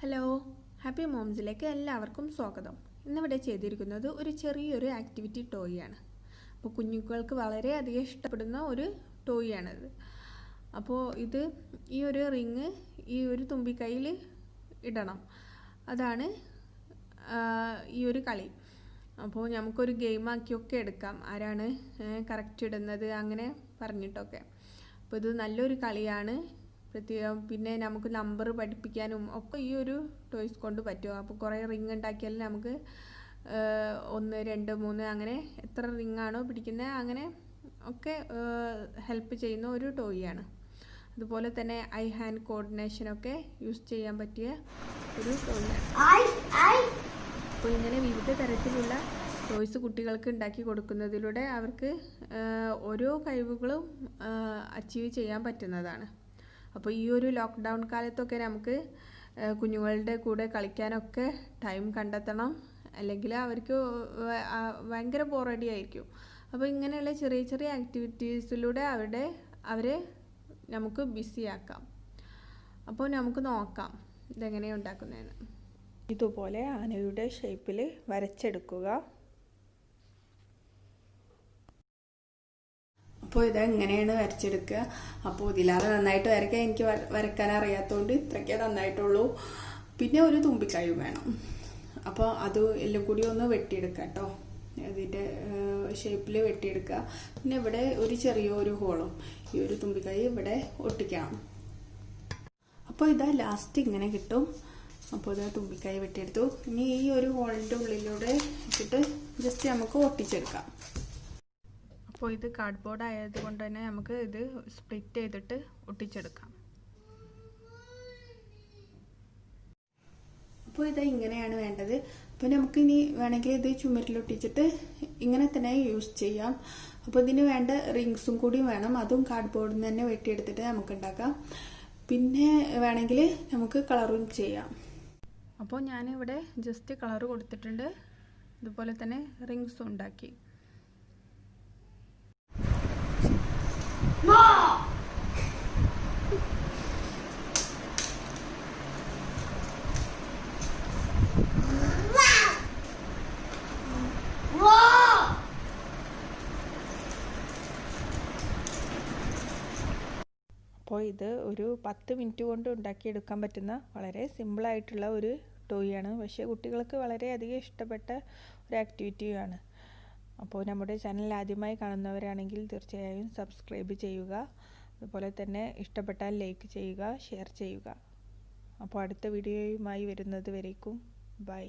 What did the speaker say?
Hello, happy മോംസിലേക്ക് എല്ലാവർക്കും സ്വാഗതം. ഇന്നിവിടെ ചെയ്തിരിക്കുന്നത് ഒരു ചെറിയൊരു ആക്ടിവിറ്റി ടോയ് ആണ്. അപ്പോൾ കുഞ്ഞുങ്ങൾക്ക് വളരെയധികം ഇഷ്ടപ്പെടുന്ന ഒരു ടോയ് ആണിത്. അപ്പോൾ ഈ ഒരു റിങ് ഈ ഒരു തുമ്പിക്കൈയിൽ ഇടണം. അതാണ് ഈ ഒരു കളി. അപ്പോൾ നമുക്കൊരു ഗെയിമാക്കിയൊക്കെ എടുക്കാം, ആരാണ് കറക്റ്റ് ഇടുന്നത് അങ്ങനെ പറഞ്ഞിട്ടൊക്കെ. അപ്പോൾ ഇത് നല്ലൊരു കളിയാണ്. പ്രത്യേകം പിന്നെ നമുക്ക് നമ്പർ പഠിപ്പിക്കാനും ഒക്കെ ഈ ഒരു ടോയ്സ് കൊണ്ട് പറ്റും. അപ്പോൾ കുറേ റിങ് ഉണ്ടാക്കിയാൽ നമുക്ക് 1, 2, 3 അങ്ങനെ എത്ര റിങ് ആണോ പിടിക്കുന്നത് അങ്ങനെ ഒക്കെ ഹെൽപ്പ് ചെയ്യുന്ന ഒരു ടോയ് ആണ്. അതുപോലെ തന്നെ ഐ ഹാൻഡ് കോർഡിനേഷനൊക്കെ യൂസ് ചെയ്യാൻ പറ്റിയ ഒരു ടോയ് ആണ്. അപ്പോൾ ഇങ്ങനെ വിവിധ തരത്തിലുള്ള ടോയ്സ് കുട്ടികൾക്ക് ഉണ്ടാക്കി കൊടുക്കുന്നതിലൂടെ അവർക്ക് ഓരോ കഴിവുകളും അച്ചീവ് ചെയ്യാൻ പറ്റുന്നതാണ്. അപ്പോൾ ഈ ഒരു ലോക്ക്ഡൗൺ കാലത്തൊക്കെ നമുക്ക് കുഞ്ഞുങ്ങളുടെ കൂടെ കളിക്കാനൊക്കെ ടൈം കണ്ടെത്തണം, അല്ലെങ്കിൽ അവർക്ക് ഭയങ്കര ബോറടി ആയിരിക്കും. അപ്പോൾ ഇങ്ങനെയുള്ള ചെറിയ ചെറിയ ആക്ടിവിറ്റീസിലൂടെ അവരെ നമുക്ക് ബിസിയാക്കാം. അപ്പോൾ നമുക്ക് നോക്കാം ഇതെങ്ങനെയാണ് ഉണ്ടാക്കുന്നതെന്ന്. ഇതുപോലെ ആനയുടെ ഷേപ്പിൽ വരച്ചെടുക്കുക. അപ്പോൾ ഇതെങ്ങനെയാണ് വരച്ചെടുക്കുക. അപ്പോൾ ഇതിലാതെ നന്നായിട്ട് വരയ്ക്കാൻ എനിക്ക് വരയ്ക്കാൻ അറിയാത്തതുകൊണ്ട് ഇത്രയ്ക്കേ നന്നായിട്ടുള്ളൂ. പിന്നെ ഒരു തുമ്പിക്കൈയും വേണം. അപ്പോൾ അത് എല്ലാം കൂടി ഒന്ന് വെട്ടിയെടുക്കുക കേട്ടോ. ഇതിൻ്റെ ഷേപ്പിൽ വെട്ടിയെടുക്കുക. പിന്നെ ഇവിടെ ഒരു ചെറിയൊരു ഹോളും ഈ ഒരു തുമ്പിക്കൈ ഇവിടെ ഒട്ടിക്കണം. അപ്പോൾ ഇതാ ലാസ്റ്റ് ഇങ്ങനെ കിട്ടും. അപ്പോൾ ഇതാ തുമ്പിക്കൈ വെട്ടിയെടുത്തു. ഇനി ഈ ഒരു ഹോളിൻ്റെ ഉള്ളിലൂടെ ഇട്ടിട്ട് ജസ്റ്റ് നമുക്ക് ഒട്ടിച്ചെടുക്കാം. അപ്പോൾ ഇത് കാർഡ്ബോർഡ് ആയതുകൊണ്ട് തന്നെ നമുക്ക് ഇത് സ്പ്ലിറ്റ് ചെയ്തിട്ട് ഒട്ടിച്ചെടുക്കാം. അപ്പോൾ ഇത് ഇങ്ങനെയാണ് വേണ്ടത്. അപ്പോൾ നമുക്ക് ഇനി വേണമെങ്കിൽ ഇത് ചുമരിലൊട്ടിച്ചിട്ട് ഇങ്ങനെ തന്നെ യൂസ് ചെയ്യാം. അപ്പോൾ ഇതിന് വേണ്ട റിങ്സും കൂടി വേണം. അതും കാർഡ്ബോർഡിൽ നിന്ന് തന്നെ വെട്ടിയെടുത്തിട്ട് നമുക്ക് ഉണ്ടാക്കാം. പിന്നെ വേണമെങ്കിൽ നമുക്ക് കളറും ചെയ്യാം. അപ്പോൾ ഞാനിവിടെ ജസ്റ്റ് കളർ കൊടുത്തിട്ടുണ്ട്. ഇതുപോലെ തന്നെ റിങ്സും ഉണ്ടാക്കി. അപ്പോൾ ഇത് ഒരു 10 മിനിറ്റ് കൊണ്ട് ഉണ്ടാക്കിയെടുക്കാൻ പറ്റുന്ന വളരെ സിമ്പിളായിട്ടുള്ള ഒരു ടോയ് ആണ്. പക്ഷേ കുട്ടികൾക്ക് വളരെയധികം ഇഷ്ടപ്പെട്ട ഒരു ആക്ടിവിറ്റിയാണ്. അപ്പോൾ നമ്മുടെ ചാനൽ ആദ്യമായി കാണുന്നവരാണെങ്കിൽ തീർച്ചയായും സബ്സ്ക്രൈബ് ചെയ്യുക. അതുപോലെ തന്നെ ഇഷ്ടപ്പെട്ടാൽ ലൈക്ക് ചെയ്യുക, ഷെയർ ചെയ്യുക. അപ്പോൾ അടുത്ത വീഡിയോയുമായി വരുന്നത് വരേക്കും ബൈ.